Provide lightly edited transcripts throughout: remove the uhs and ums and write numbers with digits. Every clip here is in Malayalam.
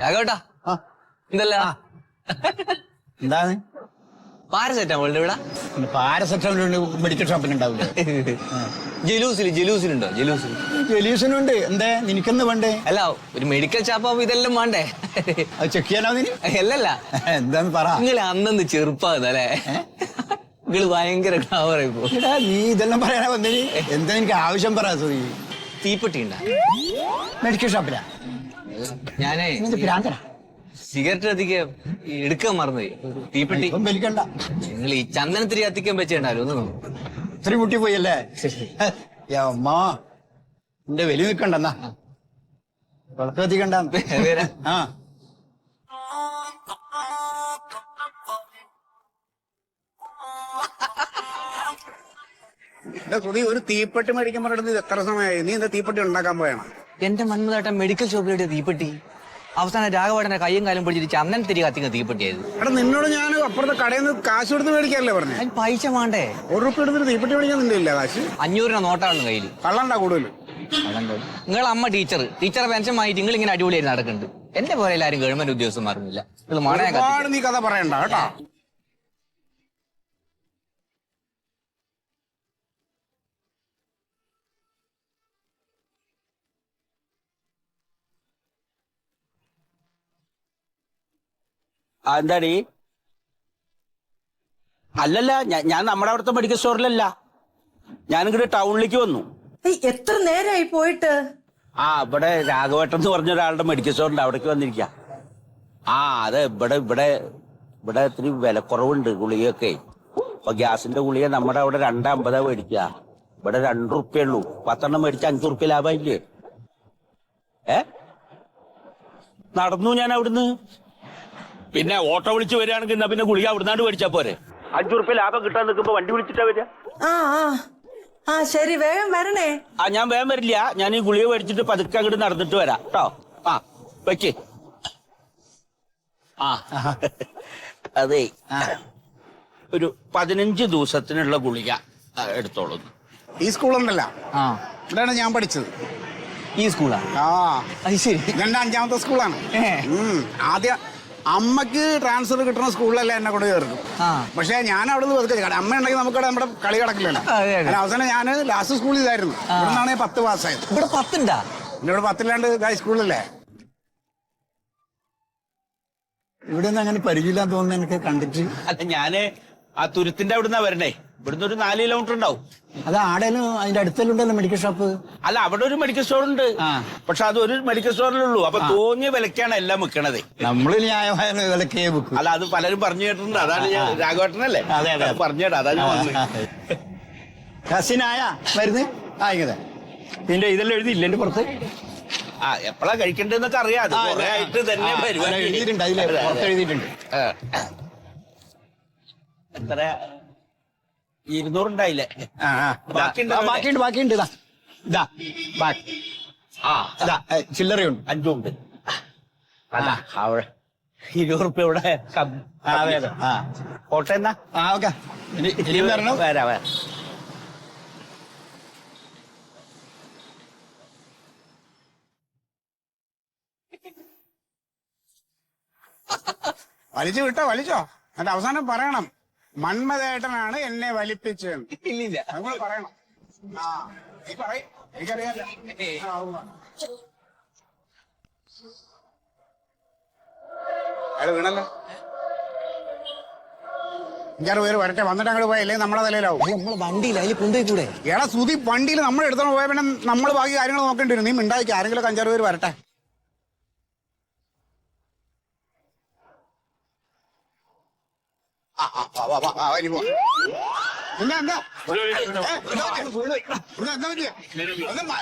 രാഘവേട്ടാ എന്തല്ല എന്താണ് പാരസെറ്റമോളിന്റെ ഇവിടെ പാരസെറ്റമോൾ മെഡിക്കൽ ഷോപ്പിലുണ്ടാവില്ലേ? ജലൂസിലുണ്ടോ? ജലൂസിനുണ്ട്. എന്തേ നിനക്കെന്ന് വേണ്ടേ? അല്ല ഒരു മെഡിക്കൽ ഷോപ്പാകുമ്പോ ഇതെല്ലാം വേണ്ടേ? അത് ചെക്ക് ചെയ്യാനോ നീ? അല്ലല്ല, എന്താന്ന് പറ. നിങ്ങൾ അന്നൊന്ന് ചെറുപ്പാന്നല്ലേ? നിങ്ങൾ ഭയങ്കര ഗ്ലാമറായിപ്പോ. നീ ഇതെല്ലാം പറയാനാ വന്നേ? എന്താ എനിക്ക് ആവശ്യം പറ. തീപ്പെട്ടി ഉണ്ടാ മെഡിക്കൽ ഷോപ്പിലാ? ഞാനേ ഭ്രാന്തനാ. സിഗരറ്റ് കത്തിക്കാൻ എടുക്കാൻ മറന്നുപോയി. തീപ്പെട്ടി വലിക്കണ്ട. നിങ്ങൾ ഈ ചന്ദനത്തിരി കത്തിക്കാൻ വെച്ചിട്ടുണ്ടാലും ഒന്ന് നോക്കും. ഇത്രയും മുട്ടി പോയല്ലേ? അമ്മ എന്റെ വലി നിക്കണ്ടെന്നാ വിളക്ക് കത്തിക്കണ്ട. ആ ഒരു തീപ്പെട്ടി മേടിക്കാൻ പറഞ്ഞത് എത്ര സമയമായി? നീ എന്താ തീപ്പെട്ടി ഉണ്ടാക്കാൻ പോയാണ്? എന്റെ മന്മതായിട്ട് മെഡിക്കൽ ഷോപ്പിലെ തീപ്പെട്ടി അവസാനം രാഘവേട്ടന്റെ കയ്യും കാലും പിടിച്ചിട്ട് ചന്ദനത്തിരി കത്തിക്കുന്ന തീപ്പെട്ടിയായത്. എടാ നിന്നോട് ഞാൻ അപ്പുറത്തെ കടയിൽ നിന്ന് കാശ് കൊടുത്ത് മേടിക്കാനല്ലേ പറഞ്ഞു? അതിന് പൈസ വേണ്ടേ? ₹1 എടുത്തിട്ട് തീപ്പെട്ടി മേടിക്കാൻ നിന്റെ ഇല്ല കാശ്? 500 നോട്ടാണ് കയ്യിൽ. കള്ളണ്ടാ കൂടുതൽ. നിങ്ങൾ അമ്മ ടീച്ചറെ പെൻഷൻ വാങ്ങിയിട്ട് നിങ്ങൾ ഇങ്ങനെ അടിപൊളിയായി നടക്കുന്നുണ്ട്. എന്റെ പോലെ എല്ലാരും ഗവൺമെന്റ് ഉദ്യോഗസ്ഥന്മാരൊന്നുമില്ല. ഒരുപാട് നീ കഥ പറയണ്ട കേട്ടോ. എന്താടി? അല്ലല്ല, ഞാൻ നമ്മുടെ അവിടുത്തെ മെഡിക്കൽ സ്റ്റോറിലല്ല, ഞാനിങ്ങോട്ട് ടൗണിലേക്ക് വന്നു. എത്ര നേരമായി പോയിട്ട്? ഇവിടെ രാഘവേട്ടൻ എന്ന് പറഞ്ഞ ഒരാളുടെ മെഡിക്കൽ സ്റ്റോറിന്റെ അവിടേക്ക് വന്നിരിക്ക. അതെ, ഇവിടെ ഇത്തിരി വിലക്കുറവുണ്ട് ഗുളികയൊക്കെ. അപ്പൊ ഗ്യാസിന്റെ ഗുളിക നമ്മുടെ അവിടെ 2.50 മേടിക്കുക. ഇവിടെ ₹2 ഉള്ളൂ. 10 മേടിച്ച ₹5 ലാഭമില്ലേ? നടന്നു ഞാൻ അവിടുന്ന്. പിന്നെ ഓട്ടോ വിളിച്ച് വരികയാണെങ്കിൽ എന്നാ പിന്നെ ഗുളിക അവിടുന്നാണ്ട് മേടിച്ചാ പോരെ? ₹5 ലാഭം കിട്ടാൻ നിൽക്കുമ്പോ വണ്ടി വിളിച്ചിട്ടാ വരിക. ശരി, വേഗം വരണേ. ഞാൻ വേഗം വരില്ല. ഞാൻ ഈ ഗുളിക മേടിച്ചിട്ട് പതുക്കെ അങ്ങോട്ട് നടന്നിട്ട് വരാം കേട്ടോ. വെക്ക്. അതെ, ഒരു 15 ദിവസത്തിനുള്ള ഗുളിക എടുത്തോളൂ. ഈ സ്കൂളുണ്ടല്ല, ഇവിടെയാണ് ഞാൻ പഠിച്ചത്. ഈ സ്കൂളാ? ശരി. ഇതെന്റെ 5ാമത്തെ സ്കൂളാണ്. ആദ്യം അമ്മക്ക് ട്രാൻസ്ഫർ കിട്ടുന്ന സ്കൂളിലല്ല എന്നെ കൊണ്ട് ചേർക്കും. പക്ഷെ ഞാൻ അവിടെ നിന്ന് വെറുതെ അമ്മ ഉണ്ടെങ്കിൽ നമുക്ക് നമ്മുടെ കളി കിടക്കില്ലല്ലോ. അവസാനം ഞാൻ ലാസ്റ്റ് സ്കൂളിൽ ഇതായിരുന്നു. ഇവിടെ നിന്നാണ് 10 പാസ്സായത്. ഇവിടെ 10 ഉണ്ടാ? ഇവിടെ 10 ഹൈസ്കൂളിലല്ലേ? ഇവിടെ ഒന്നും അങ്ങനെ പരിചയമില്ലാന്ന് തോന്നുന്നു എനിക്ക് കണ്ടിട്ട്. അല്ല, ഞാന് ആ തുരുത്തിന്റെ അവിടുന്ന് വരണേ. ഇവിടുന്ന് ഒരു 4 കിലോമീറ്റർ ഉണ്ടാവും. അത് ആടേലും അതിന്റെ അടുത്തല്ലുണ്ടല്ലോ മെഡിക്കൽ ഷോപ്പ്. അല്ല, അവിടെ ഒരു മെഡിക്കൽ സ്റ്റോർ ഉണ്ട്. പക്ഷെ അത് ഒരു മെഡിക്കൽ സ്റ്റോറിലുള്ളൂ. അപ്പൊ തോന്നിയ വിലക്കാണ് എല്ലാം വിൽക്കണത്. നമ്മള് ന്യായമായ വിലക്കേ വെക്കും. അല്ല, അത് പലരും പറഞ്ഞു കേട്ടിട്ടുണ്ട്. അതാണ് ഞാൻ രാഘവേട്ടനല്ലേ പറഞ്ഞു കേട്ടോ. അതാണ് ഞാൻ വന്നത്. കസിനായ മരുന്ന് ഇങ്ങനെ ഇതിന്റെ ഇതെല്ലാം എഴുതിയില്ല എന്റെ പുറത്ത്. എപ്പോഴാ കഴിക്കണ്ടെന്നൊക്കെ അറിയാം. അത് കുറെ ആയിട്ട് തന്നെ എഴുതിയിട്ടുണ്ട്. അതിലെ പുറത്ത് എഴുതിയിട്ടുണ്ട്. എത്ര 200 ഉണ്ടായില്ലേ? ബാക്കിയുണ്ട്. ചില്ലറയുണ്ട്. 5 ഉണ്ട്. അവിടെ ₹20 ഇവിടെ കോട്ടെ എന്നാ. ഓക്കെ, വരാ. വലിച്ചോ. എന്നിട്ട് അവസാനം പറയണം, മന്മഥേട്ടനാണ് എന്നെ വലിപ്പിച്ചത്. ഇല്ലില്ല, നമ്മൾ പറയണം. നീ പറയും, എനിക്കറിയാലോ. അയാൾ വീണല്ലോ. 5-6 പേര് വരട്ടെ, വന്നിട്ട് അങ്ങോട്ട് പോയല്ലേ നമ്മളെ തലയിലാവും. നമ്മള് വണ്ടിയിൽ അതിൽ കൊണ്ടുപോയി കൂടെ? എടാ സുധി, വണ്ടിയിൽ നമ്മൾ എടുത്തോണ്ട് പോയ പിന്നെ നമ്മൾ ബാക്കി കാര്യങ്ങൾ നോക്കേണ്ടി വരും. നീ മിണ്ടായിക്ക്. ആരെങ്കിലും 5-6 പേര് വരട്ടെ.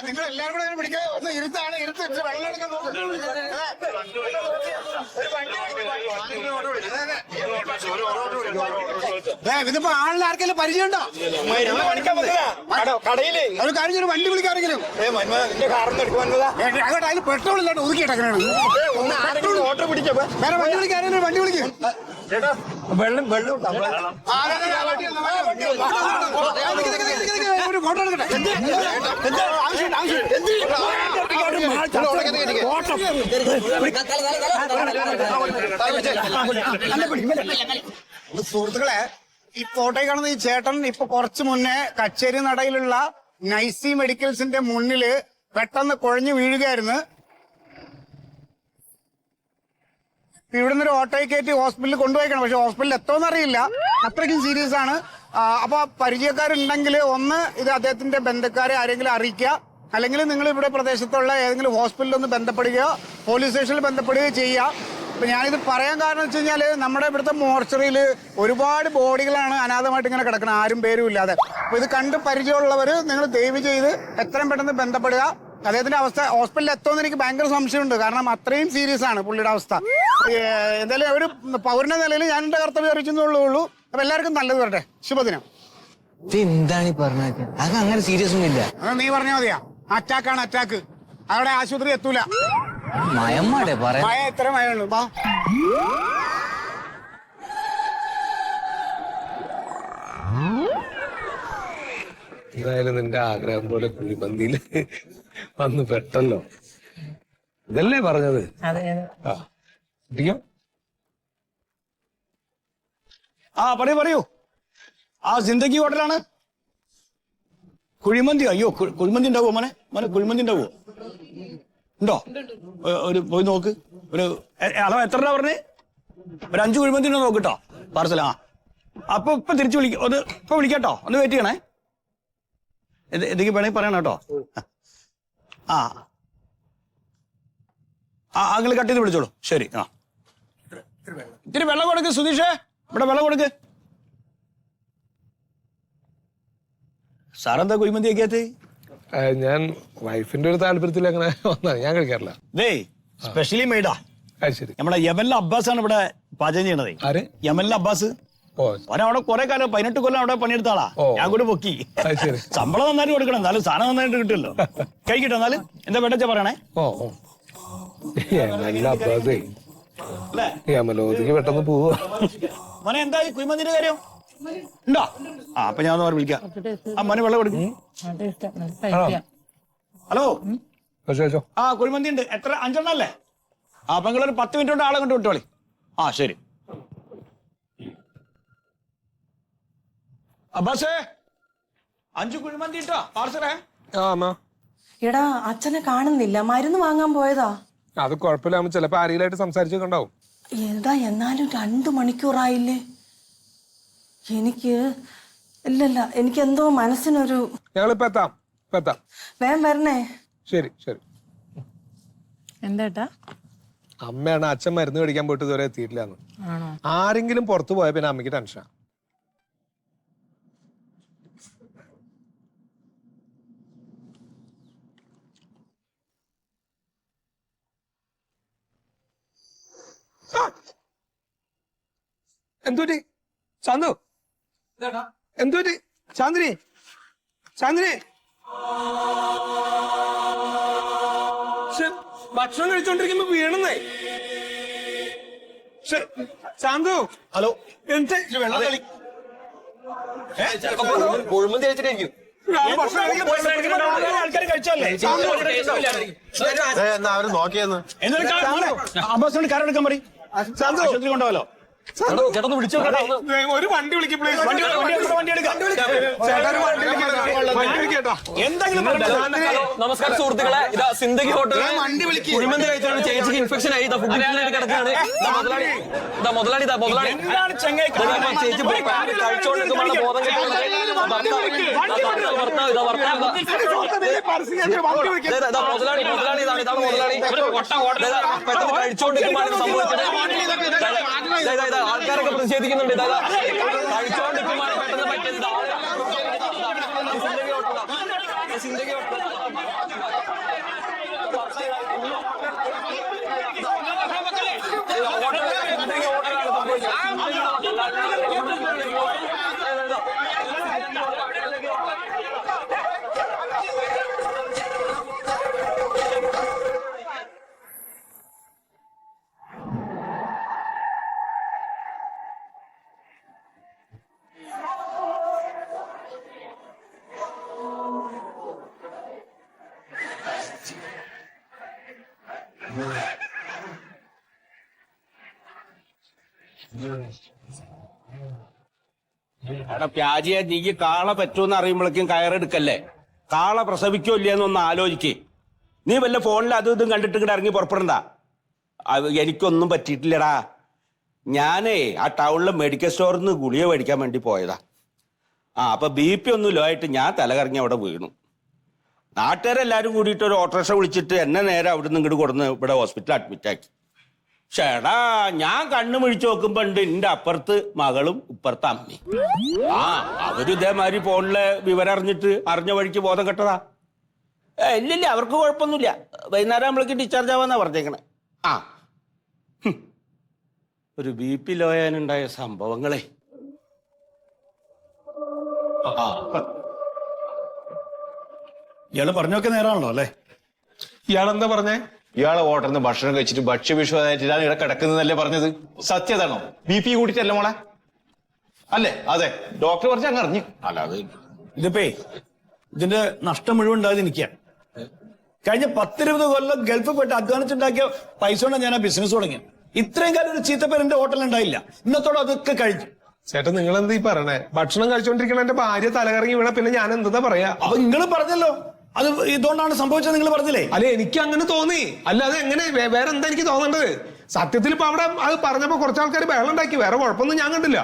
നിങ്ങൾ എല്ലാവരും കൂടെ പിടിക്കാൻ ഒന്ന് ഇരുത്താണ്. ഇരുത്ത് വെള്ളം എടുക്കാൻ നോക്കും. ഇതിപ്പോ ആളിന് ആർക്കെങ്കിലും പരിചയമുണ്ടോ? കടയില് ഒരു കാര്യം, ഒരു വണ്ടി വിളിക്കാരെങ്കിലും. അങ്ങോട്ട് അതിന് പെട്രോൾ ഇല്ലാണ്ട് ഒതുക്കിയിട്ടൊക്കെയാണ്. ഓട്ടോ പിടിച്ച വേറെ വണ്ടി വിളിക്കാരെങ്കിലും വണ്ടി വിളിക്കും. വെള്ളം ഒരു ഓട്ടോ എടുക്കട്ടെ. ആവശ്യമില്ല, സുഹൃത്തുക്കളെ, ഈ ഫോട്ടോയിൽ കാണുന്ന ഈ ചേട്ടൻ ഇപ്പൊ കുറച്ചു മുന്നേ കച്ചേരി നടയിലുള്ള നൈസി മെഡിക്കൽസിന്റെ മുന്നില് പെട്ടെന്ന് കുഴഞ്ഞു വീഴുകയായിരുന്നു. ഇവിടെ നിന്ന് ഒരു ഓട്ടോയിൽ കയറ്റി ഹോസ്പിറ്റലിൽ കൊണ്ടുപോയിക്കണം. പക്ഷെ ഹോസ്പിറ്റലിൽ എത്തോന്ന് അറിയില്ല, അത്രയ്ക്കും സീരിയസ് ആണ്. അപ്പൊ പരിചയക്കാരുണ്ടെങ്കിൽ ഒന്ന് ഇത് അദ്ദേഹത്തിന്റെ ബന്ധുക്കാരെ ആരെങ്കിലും അറിയിക്കുക, അല്ലെങ്കിൽ നിങ്ങൾ ഇവിടെ പ്രദേശത്തുള്ള ഏതെങ്കിലും ഹോസ്പിറ്റലിൽ ഒന്ന് ബന്ധപ്പെടുകയോ പോലീസ് സ്റ്റേഷനിൽ ബന്ധപ്പെടുകയോ ചെയ്യുക. അപ്പൊ ഞാനിത് പറയാൻ കാരണം വെച്ച് കഴിഞ്ഞാല് നമ്മുടെ ഇവിടുത്തെ മോർച്ചറിയിൽ ഒരുപാട് ബോഡികളാണ് അനാഥമായിട്ട് ഇങ്ങനെ കിടക്കുന്നത്, ആരും പേരും ഇല്ലാതെ. അപ്പൊ ഇത് കണ്ട് പരിചയമുള്ളവര് നിങ്ങൾ ദയവ് ചെയ്ത് എത്രയും പെട്ടെന്ന് ബന്ധപ്പെടുക. അദ്ദേഹത്തിന്റെ അവസ്ഥ ഹോസ്പിറ്റലിൽ എത്തുമെന്ന് എനിക്ക് ഭയങ്കര സംശയമുണ്ട്, കാരണം അത്രയും സീരിയസ് ആണ് പുള്ളിയുടെ അവസ്ഥ. എന്തായാലും ഒരു പൗരന്റെ നിലയിൽ ഞാൻ എന്റെ കർത്തവ്യം അറിയിച്ചെന്നുള്ളൂ. അപ്പൊ എല്ലാവർക്കും നല്ലത് വരട്ടെ. ശുഭദിനം. എന്താണ് ഈ പറഞ്ഞത്? അത് അങ്ങനെ സീരിയസ് ഒന്നും ഇല്ല. നീ പറഞ്ഞാൽ മതിയാ, അറ്റാക്കാണ് അറ്റാക്ക്. അവിടെ ആശുപത്രി എത്തൂല. മയമ്മാടെ പറയാ മയ എത്ര മയുള്ളൂ? ബാ. എന്തായാലും നിന്റെ ആഗ്രഹം പോലെ കുഴിമന്തിയിൽ വന്ന് പെട്ടല്ലോ. ഇതല്ലേ പറഞ്ഞത്? ആ ഇരിക്കാം. പറയൂ. ആ സിന്ദഗി ഹോട്ടലാണ്. കുഴിമന്തി. അയ്യോ, കുഴിമന്തി ഉണ്ടാവോ മോനെ? കുഴിമന്തി ഉണ്ടാവോ? ഉണ്ടോ? ഒരു പോയി നോക്ക്. ഒരു അളവ് എത്ര രൂപ പറഞ്ഞേ? ഒരു 5 കുഴിമന്തി ഉണ്ടോ നോക്കിട്ടോ പാർസൽ. അപ്പൊ ഇപ്പൊ തിരിച്ചു വിളിക്കാം. ഒന്ന് ഇപ്പൊ വിളിക്കാട്ടോ, ഒന്ന് വെയിറ്റ് ചെയ്യണേ. എന്തെങ്കിലും വേണമെങ്കിൽ പറയണം കേട്ടോ. അങ്ങനെ കട്ട് ചെയ്ത് വിളിച്ചോളൂ. ശരി. ഇത്തിരി വെള്ളം കൊടുക്ക് സുധീഷേ, ഇവിടെ വെള്ളം കൊടുക്ക്. സാറെന്താ കുഴിമന്തി കഴിക്കാത്ത? ഞാൻ വൈഫിന്റെ ഒരു താല്പര്യത്തിൽ അങ്ങനെ വന്നാ, ഞാൻ കഴിക്കാറില്ല. സ്പെഷ്യലി മെയ്ഡാ. ശരി. നമ്മുടെ യമല്ല അബ്ബാസ് ആണ് ഇവിടെ പാചകം ചെയ്യണത്. ആര്? യമല്ല അബ്ബാസ്. അവിടെ കുറെ കാലം 18 കൊല്ലം അവിടെ പണിയെടുത്താളാ. ഞാൻ കൂടി പൊക്കി. ശമ്പളം നന്നായിട്ട് കൊടുക്കണം, എന്നാലും സാധനം നന്നായിട്ട് കിട്ടുമല്ലോ. കഴിക്കട്ടെ. എന്നാലും എന്താ വേണ്ടച്ച പറയണേ. അബ്ബാസേ യമലോദിക്ക് പെട്ടെന്ന് പോവാ. മോനെ എന്താ ഈ കുഴിമന്തിന്റെ കാര്യം ഉണ്ടോ? അപ്പൊ ഞാൻ ഒന്ന് വിളിക്കാം. മോനെ വെള്ളം കൊടുക്കും. ഹലോ. കുഴിമന്തി ഉണ്ട്. എത്ര? 5 എണ്ണം അല്ലേ? അപ്പൊ നിങ്ങളൊരു 10 മിനിറ്റ് കൊണ്ട് ആളെ കൊണ്ട് വിട്ടോളി. ശരി. അബ്ബാസേ 5 കുഴിമന്തി ഇട്ടോ പാർസലേ. എടാ, അച്ഛനെ കാണുന്നില്ല, മരുന്ന് വാങ്ങാൻ പോയതാ. അത് കുഴപ്പമില്ല, ചിലപ്പോ ആരെങ്കിലായിട്ട് സംസാരിച്ചൊക്കെ എന്താ എന്നാലും 2 മണിക്കൂറായില്ലേ? എനിക്ക് എന്തോ മനസ്സിനൊരു. ഞങ്ങളിപ്പോ എത്താം. വേഗം വരണേ. ശരി. എന്താ അമ്മയാണ് അച്ഛൻ മരുന്ന് മേടിക്കാൻ പോയിട്ട് ഇതുവരെ എത്തിയിട്ടില്ലാന്ന്. ആരെങ്കിലും പുറത്തു പോയ പിന്നെ അമ്മയ്ക്ക് ടെൻഷനാ. എന്തുപറ്റി ചാന്തു? എന്തുപറ്റി ചാന്ദിനി? ഭക്ഷണം കഴിച്ചോണ്ടിരിക്കുമ്പോ വീണെന്നേ. ചാന്തു. ഹലോ. എന്താ കുഴിമന്തി കഴിച്ചിട്ടായിരിക്കും. ആൾക്കാർ കഴിച്ചല്ലേ? നോക്കിയെന്ന് അബ്ബാസിനോട് കാർ എടുക്കാൻ പറയും. ആശുപത്രി കൊണ്ടുപോകലോ. ഒരു വണ്ടി വിളിക്കും. നമസ്കാരം സുഹൃത്തുക്കളെ, ഇതാ സിന്ദഗി ഹോട്ടലിൽ കുഴിമന്തി കഴിച്ചാണ് ചേച്ചിക്ക് ഇൻഫെക്ഷൻ ആയി. ഫുഡ് കിടക്കുകയാണ്. മുതലാളി ചേച്ചി കഴിച്ചോണ്ടിരിക്കുമ്പോൾ ബോധം മുതലാളി ഇതാണ് മുതലാളി. പെട്ടെന്ന് കഴിച്ചോണ്ടിരിക്കുമ്പോൾ സംഭവിച്ചത്. ആൾക്കാരൊക്കെ പ്രതിഷേധിക്കുന്നുണ്ട്. കഴിച്ചോണ്ടിരിക്കുമ്പോൾ പെട്ടെന്ന് പറ്റിയത്. സിന്ദഗി ഹോട്ടൽ എടാ പ്യാജിയെ നീ കാള പറ്റൂന്ന് അറിയുമ്പോഴേക്കും കയറെടുക്കല്ലേ. കാള പ്രസവിക്കോ ഇല്ലയെന്നൊന്ന് ആലോചിക്കേ. നീ വല്ല ഫോണിൽ അതും ഇതും കണ്ടിട്ട് ഇങ്ങോട്ട് ഇറങ്ങി പുറപ്പെടണ്ട. എനിക്കൊന്നും പറ്റിയിട്ടില്ലടാ. ഞാനേ ആ ടൗണിലെ മെഡിക്കൽ സ്റ്റോറിൽ നിന്ന് ഗുളിക മേടിക്കാൻ വേണ്ടി പോയതാ. അപ്പൊ BP ഒന്നും ലോ ആയിട്ട് ഞാൻ തലകറങ്ങി അവിടെ വീണു. നാട്ടുകാരെല്ലാരും കൂടിയിട്ട് ഒരു ഓട്ടോറിക്ഷ വിളിച്ചിട്ട് എന്നെ നേരെ അവിടെ നിന്ന് ഇങ്ങോട്ട് കൊടുന്ന് ഇവിടെ ഹോസ്പിറ്റലിൽ അഡ്മിറ്റ് ആക്കി. ചേടാ ഞാൻ കണ്ണു മിഴിച്ചു നോക്കുമ്പോ ഉണ്ട് എന്റെ അപ്പുറത്ത് മകളും ഇപ്പുറത്ത് അമ്മയും. അവര് ഇതേമാതിരി ഫോണിലെ വിവരം അറിഞ്ഞ വഴിക്ക് ബോധം കെട്ടതാ. ഇല്ലില്ല, അവർക്ക് കുഴപ്പമൊന്നുമില്ല. വൈകുന്നേരം നമ്മളേക്ക് ഡിസ്ചാർജ് ആവാന്നാ പറഞ്ഞേക്കണേ. ഒരു BP ലോ ആയാലുണ്ടായ സംഭവങ്ങളെ. ഇയാള് പറഞ്ഞൊക്കെ നേരാണല്ലോ അല്ലേ? ഇയാളെന്താ പറഞ്ഞേ? ഇയാളെ ഹോട്ടലിൽ നിന്ന് ഭക്ഷണം കഴിച്ചിട്ട് ഭക്ഷ്യവിശ്വാസമായിട്ടാണ് ഇവിടെ കിടക്കുന്നതല്ലേ പറഞ്ഞത്? സത്യതാണോ? BP കൂടിയിട്ടല്ലേ മോളെ? അല്ലേ? അതെ, ഡോക്ടർ പറഞ്ഞ അങ്ങ് അറിഞ്ഞു. അല്ലാതെ ഇതിന്റെ നഷ്ടം മുഴുവൻ ഉണ്ടായത് എനിക്കാണ്. കഴിഞ്ഞ 10-20 കൊല്ലം ഗൾഫിൽ പോയിട്ട് അധ്വാനിച്ചുണ്ടാക്കിയ പൈസ കൊണ്ടാണ് ഞാൻ ആ ബിസിനസ് തുടങ്ങിയത്. ഇത്രയും കാലം ഒരു ചീത്തപ്പേര് എന്റെ ഹോട്ടലിൽ ഉണ്ടായില്ല. ഇന്നത്തോടെ അതൊക്കെ കഴിഞ്ഞു. ചേട്ടൻ നിങ്ങൾ എന്താ ഈ പറയണേ? ഭക്ഷണം കഴിച്ചോണ്ടിരിക്കണ എന്റെ ഭാര്യ തലകറങ്ങി വീണ പിന്നെ ഞാൻ എന്താ പറയാ? അപ്പൊ നിങ്ങൾ പറഞ്ഞല്ലോ അത് ഇതുകൊണ്ടാണ് സംഭവിച്ചത്. നിങ്ങൾ പറഞ്ഞില്ലേ? അല്ലെ, എനിക്ക് അങ്ങനെ തോന്നി. അല്ലാതെ എങ്ങനെ വേറെ എന്താ എനിക്ക് തോന്നേണ്ടത്? സത്യത്തിൽ ഇപ്പൊ അവിടെ അത് പറഞ്ഞപ്പോ കുറച്ച് ആൾക്കാർ ബഹളം ഉണ്ടാക്കി. വേറെ കുഴപ്പമൊന്നും ഞാൻ കണ്ടില്ല.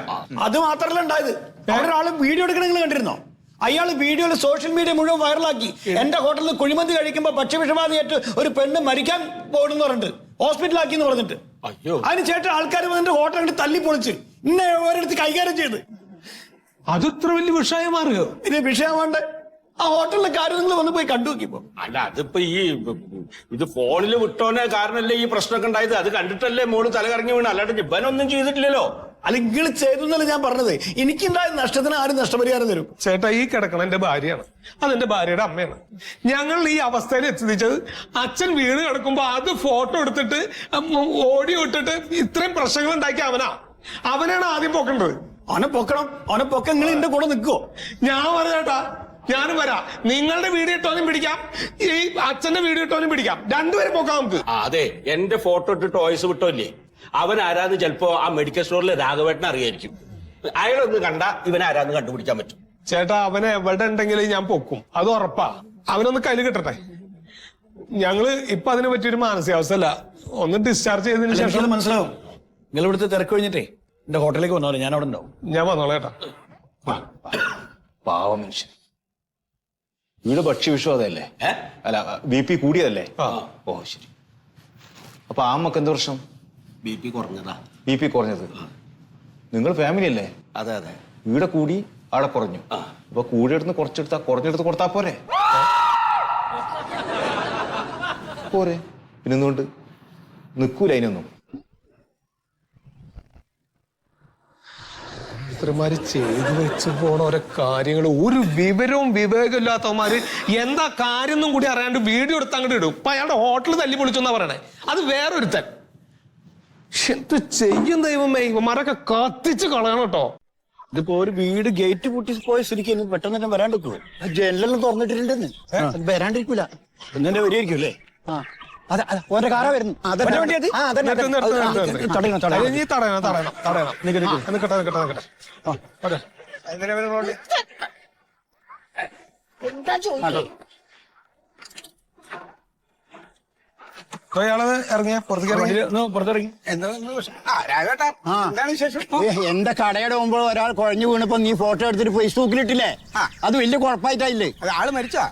അത് മാത്രമല്ല ഉണ്ടായത്. ഒരാള് വീഡിയോ എടുക്കണ നിങ്ങൾ കണ്ടിരുന്നോ? അയാൾ വീഡിയോയിൽ സോഷ്യൽ മീഡിയ മുഴുവൻ വൈറലാക്കി. എന്റെ ഹോട്ടലിൽ കുഴിമന്തി കഴിക്കുമ്പോ ഭക്ഷ്യവിഷബാധയായിട്ട് ഒരു പെണ്ണ് മരിക്കാൻ പോകുന്നു പറഞ്ഞിട്ട് ഹോസ്പിറ്റലാക്കി എന്ന് പറഞ്ഞിട്ട്. അതിന് ചേട്ടൻ ആൾക്കാർ വന്നിട്ട് ഹോട്ടൽ കണ്ട് തല്ലി പൊളിച്ച് ഇന്നെ ഓരോരുത്തർ കൈകാര്യം ചെയ്ത്. അത് ഇത്ര വലിയ വിഷയം മാറുകയോ? ഇനി വിഷയമാണ്ട് ആ ഹോട്ടലിലെ കാര്യം നിങ്ങൾ വന്ന് പോയി കണ്ടു നോക്കിപ്പോ. അല്ല, അതിപ്പോ ഇത് ഫോണിൽ വിട്ടോനെ കാരണല്ലേ ഈ പ്രശ്നമൊക്കെ ഉണ്ടായത്. അത് കണ്ടിട്ടല്ലേ മോള് തലകറങ്ങി വീണ്. അല്ലാണ്ട് ഇവനൊന്നും ചെയ്തിട്ടില്ലല്ലോ. അല്ല, നിങ്ങൾ ചെയ്തു എന്നല്ല ഞാൻ പറഞ്ഞത്. എനിക്കുണ്ടായ നഷ്ടത്തിന് ആരും നഷ്ടപരിഹാരം തരും? ചേട്ടാ, ഈ കിടക്കണ എന്റെ ഭാര്യയാണ്. അതെന്റെ ഭാര്യയുടെ അമ്മയാണ്. ഞങ്ങൾ ഈ അവസ്ഥയിൽ എത്തിച്ചത് അച്ഛൻ വീണ് കിടക്കുമ്പോ അത് ഫോട്ടോ എടുത്തിട്ട് ഓഡിയോ ഇട്ടിട്ട് ഇത്രയും പ്രശ്നങ്ങൾ ഉണ്ടാക്കി അവനാണ് ആദ്യം പൊക്കേണ്ടത്. അവനെ പൊക്കണം. അവനെ പൊക്ക നിങ്ങൾ എന്റെ കൂടെ നിൽക്കുവോ? ഞാൻ പറഞ്ഞേട്ടാ, ഞാനും വരാം. നിങ്ങളുടെ വീഡിയോ ഇട്ടോനും പിടിക്കാം, ഈ അച്ഛന്റെ വീഡിയോ ഇട്ടോനും പിടിക്കാം. രണ്ടുപേരും പൊക്കാം നമുക്ക്. അതെ, എന്റെ ഫോട്ടോ ഇട്ട് ടോയ്സ് വിട്ടോല്ലേ, അവൻ ആരാന്ന് ചിലപ്പോ ആ മെഡിക്കൽ സ്റ്റോറിലെ രാഘവേട്ടനെ അറിയായിരിക്കും. അയാളൊന്ന് കണ്ട ഇവൻ ആരാന്ന് കണ്ടുപിടിക്കാൻ പറ്റും. ചേട്ടാ, അവനെ എവിടെ ഉണ്ടെങ്കിലും ഞാൻ പൊക്കും, അത് ഉറപ്പാ. അവനൊന്ന് കയ്യിൽ കിട്ടട്ടെ. ഞങ്ങള് ഇപ്പൊ അതിനെ പറ്റിയൊരു മാനസികാവസ്ഥ അല്ല. ഒന്ന് ഡിസ്ചാർജ് ചെയ്തതിനു ശേഷം മനസ്സിലാവും. നിങ്ങൾ ഇവിടുത്തെ തിരക്ക് കഴിഞ്ഞിട്ടേ എന്റെ ഹോട്ടലിലേക്ക് വന്നോളൂ. ഞാൻ അവിടെ ഉണ്ടാവും. ഞാൻ വന്നോളാം ചേട്ടാ. പാവ മനുഷ്യൻ. ഇവിടെ ഭക്ഷ്യവിശ്വാസമല്ലേ? അല്ല, BP കൂടിയതല്ലേ? ഓ ശരി. അപ്പൊ ആ അമ്മക്ക് എന്ത് പ്രശ്നം? BP കുറഞ്ഞതാ. BP കുറഞ്ഞത്? നിങ്ങൾ ഫാമിലി അല്ലേ? അതെ അതെ. ഇവിടെ കൂടി അവിടെ കുറഞ്ഞു. അപ്പൊ കൂടിയെടുത്ത് കുറച്ചെടുത്താ കുറഞ്ഞെടുത്ത് കൊടുത്താ പോരെ? പോരെ, പിന്നെന്തുകൊണ്ട് നിൽക്കൂല അതിനൊന്നും? ഇത്രമാര് ചെയ്തു വെച്ച് പോണ ഓരോ കാര്യങ്ങൾ ഒരു വിവരവും വിവേകമില്ലാത്തവന്മാര് എന്താ കാര്യം കൂടി അറിയാണ്ട് വീഡിയോ എടുത്ത് അങ്ങോട്ട് ഇടും. ഇപ്പൊ അയാളുടെ ഹോട്ടൽ തല്ലി പൊളിച്ചെന്നാ പറയണേ. അത് വേറൊരുത്തൻ. എന്ത് ചെയ്യും ദൈവമേ, ഇവന്മാരൊക്കെ കത്തിച്ച് കളയണം കേട്ടോ. ഇതിപ്പോ ഒരു വീട് ഗേറ്റ് പൂട്ടി പോയ സ്ഥിതിക്ക് പെട്ടെന്ന് തന്നെ വരാണ്ടിരിക്കുവോ? ജനലെല്ലാം തുറന്നിട്ടിട്ടുണ്ടെന്ന് വരാണ്ടിരിക്കൂല. എന്നെ വരികയായിരിക്കും അല്ലേ? ഓന്റെ കാറാ വരുന്നു. ഇറങ്ങിയ പുറത്തിറങ്ങി എന്റെ കടയുടെ മുമ്പ് ഒരാൾ കുഴഞ്ഞു വീണപ്പോ നീ ഫോട്ടോ എടുത്തിട്ട് ഫേസ്ബുക്കിൽ ഇട്ടില്ലേ? അത് വലിയ കുഴപ്പമായിട്ടായില്ലേ? ആള് മരിച്ചാ?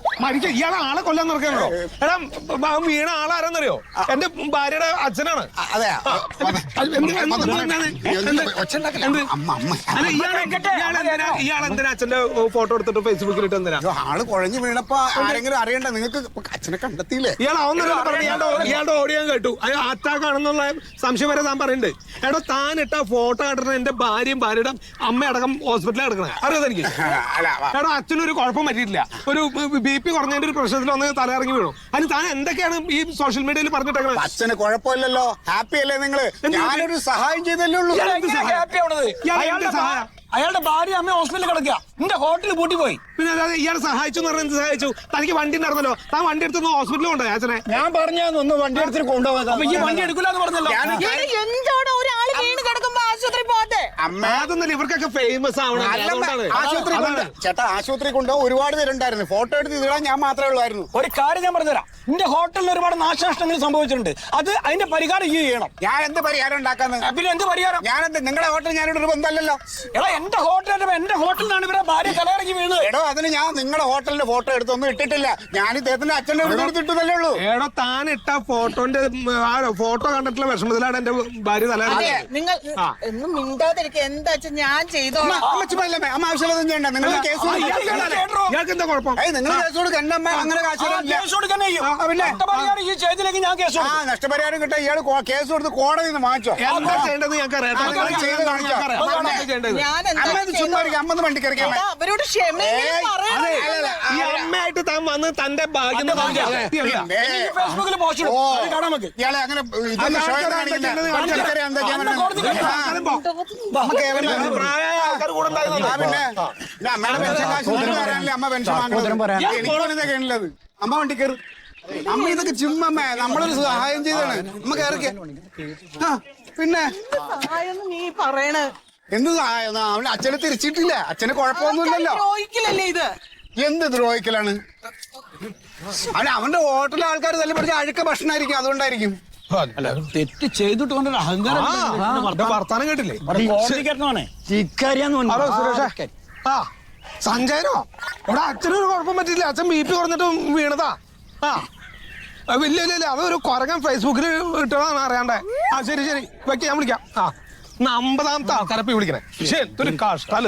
ഇയാളെ ആളെ കൊല്ലാൻ നടക്കാണോ? എടാ, വീണ ആളാരെന്നറിയോ? എന്റെ ഭാര്യയുടെ അച്ഛനാണ്. ഇയാളെന്തിനാ അച്ഛന്റെ ഫോട്ടോ എടുത്തിട്ട് ഫേസ്ബുക്കിൽ ഇട്ട് എന്തിനാ? ആള് കുഴഞ്ഞു വീണപ്പോ ആരെങ്കിലും അറിയണ്ട? നിങ്ങൾക്ക് അച്ഛനെ കണ്ടെത്തിയില്ലേ? ഇയാളുടെ ഓഡിയോ കേട്ടു. അറ്റാക്കാണെന്നുള്ള സംശയം വരെ താൻ പറയുന്നുണ്ട്. എടോ, താൻ ഇട്ട ഫോട്ടോ കണ്ടിട്ട് എന്റെ ഭാര്യയുടെ അമ്മയടക്കം ഹോസ്പിറ്റലിൽ കിടക്കണേ. അറിയാതെ എനിക്ക്. എടോ, അച്ഛനൊരു കുഴപ്പം പറ്റിയിട്ടില്ല. ഒരു BP കുറഞ്ഞതിന്റെ ഒരു പ്രശ്നത്തിൽ വന്ന് തലയിറങ്ങി വീണു. അതിന് താൻ എന്തൊക്കെയാണ് ഈ സോഷ്യൽ മീഡിയയിൽ പറഞ്ഞിട്ടേക്കണേ? അച്ഛന് കുഴപ്പമില്ലല്ലോ, ഹാപ്പി അല്ലേ നിങ്ങള്? ഞാനൊരു സഹായം ചെയ്തല്ലേ ഉള്ളൂ. അയാളുടെ ഭാര്യ അമ്മ ഹോസ്പിറ്റലിൽ കിടക്കുക. എന്റെ ഹോട്ടലിൽ പൂട്ടി പോയി. പിന്നെ അതായത് ഇയാൾ സഹായിച്ചു എന്ന് പറഞ്ഞാൽ എന്ത് സഹായിച്ചു? തനിക്ക് വണ്ടി ഉണ്ടായിരുന്നല്ലോ, താൻ വണ്ടി എടുത്തൊന്ന് ഹോസ്പിറ്റലിൽ കൊണ്ടുപോയി അച്ഛനെ. ഞാൻ പറഞ്ഞൊന്ന് വണ്ടി എടുത്തിട്ട് കൊണ്ടുപോകാം. അപ്പൊ ഈ വണ്ടി എടുക്കില്ലാന്ന് പറഞ്ഞല്ലോ. എന്താണ് ഒരാള് വീണ് കിടക്കുമ്പോ ആശുപത്രി പോകട്ടെ? അതൊന്നല്ല, ഇവർക്കൊക്കെ ഫേമസ് ആവണം. ചേട്ടാ ആശുപത്രി കൊണ്ടുപോകാൻ ഒരുപാട് പേരുണ്ടായിരുന്നു. ഫോട്ടോ എടുത്ത് ഇതിടാൻ ഞാൻ മാത്രമേ ഉള്ളായിരുന്നു. ഒരു കാര്യം ഞാൻ പറഞ്ഞുതരാം. എന്റെ ഹോട്ടലിൽ ഒരുപാട് നാശനഷ്ടങ്ങൾ സംഭവിച്ചിട്ടുണ്ട്. അത് അതിന്റെ പരിഹാരം ഈ ചെയ്യണം. ഞാൻ എന്ത് പരിഹാരം ഉണ്ടാക്കാന്ന്? പിന്നെ എന്ത് പരിഹാരം? ഞാനെന്ത് നിങ്ങളുടെ ഹോട്ടൽ ഞാനിവിടെ ഒരു ബന്ധമല്ലല്ലോ. എടാ എന്റെ ഹോട്ടലിലാണ് ഇവരെ ഭാര്യ തലയിറങ്ങി വീണത്. എടോ അതിന് ഞാൻ നിങ്ങളുടെ ഹോട്ടലിന്റെ ഫോട്ടോ എടുത്തൊന്നും ഇട്ടിട്ടില്ല. ഞാൻ ഇദ്ദേഹത്തിന്റെ അച്ഛന്റെ എടുത്തിട്ടതല്ലേ ഉള്ളൂ. എടോ താൻ ഇട്ട ഫോട്ടോന്റെ ഫോട്ടോ കണ്ടിട്ടുള്ള വിഷമത്തിലാണ് എന്റെ ഭാര്യ തല. നിങ്ങൾ ഒന്നും മിണ്ടാതിരിക്കുക. എന്താ ഞാൻ ചെയ്തോളാം. അമ്മ ആവശ്യമുള്ളതും ചെയ്യണ്ട. നിങ്ങൾ കേസ് ഇയാൾക്ക് എന്താ കുഴപ്പം? നിങ്ങൾ കേസ് കൊടുക്കുക. എന്റെ അമ്മ അങ്ങനെ കാശ് നഷ്ടപരിഹാരം കിട്ടാൻ ഇയാൾ കേസ് കൊടുത്ത് കോടതിയിൽ നിന്ന് വാങ്ങിച്ചോ. എന്താ ചെയ്യേണ്ടത് ഞങ്ങൾക്ക് അറിയാം. ചുമ്മാ അമ്മ വണ്ടി കയറിക്കാൻ അവരോട് ഈ അമ്മയായിട്ട് താൻ വന്ന് തന്റെ ഭാഗ്യം ഫേസ്ബുക്കിൽ പോസ്റ്റ് ഇടും. അത് കാണാൻ നമുക്ക്. ഇയാളെ അങ്ങനെ അമ്മയുടെ പെൻഷൻ കാശ് തരാനല്ലേ അമ്മ പെൻഷൻ വാങ്ങുന്നത്. എനിക്കുള്ളത് അമ്മ വണ്ടി കയറി. അമ്മ ഇതൊക്കെ ചുമ്മ നമ്മളൊരു സഹായം ചെയ്താണ്. അമ്മ കയറിക്ക. പിന്നെ നീ പറയണ എന്ത് സഹായം? അവന് അച്ഛനെ തിരിച്ചിട്ടില്ല. അച്ഛന് കുഴപ്പമൊന്നുമില്ലല്ലോ. ദ്രോഹിക്കലല്ലേ ഇത്? എന്ത് ദ്രോഹിക്കലാണ്? അവന്റെ ഹോട്ടലിലെ ആൾക്കാർ തല്ലി പിടിച്ച അഴുക്ക ഭക്ഷണമായിരിക്കും. അതുകൊണ്ടായിരിക്കും. തെറ്റ് ചെയ്തിട്ട് കൊണ്ടൊരു അഹങ്കാരം. വർത്താനം കേട്ടില്ലേ? ഹലോ സുരേഷ്. ആ സഞ്ജയനോ? ഇവിടെ അച്ഛനൊരു കുഴപ്പം പറ്റില്ല. അച്ഛൻ BP കുറഞ്ഞിട്ട് വീണതാ. ഇല്ല അതൊരു കുരങ്ങൻ ഫേസ്ബുക്കിൽ ഇട്ടതാണ് അറിയാണ്ടേ. ശരി വെക്കാം, ഞാൻ വിളിക്കാം. 50ാമത്തെ ആൾക്കാരെ വിളിക്കണേ. ശരി, ഒരു കഷ്ടം.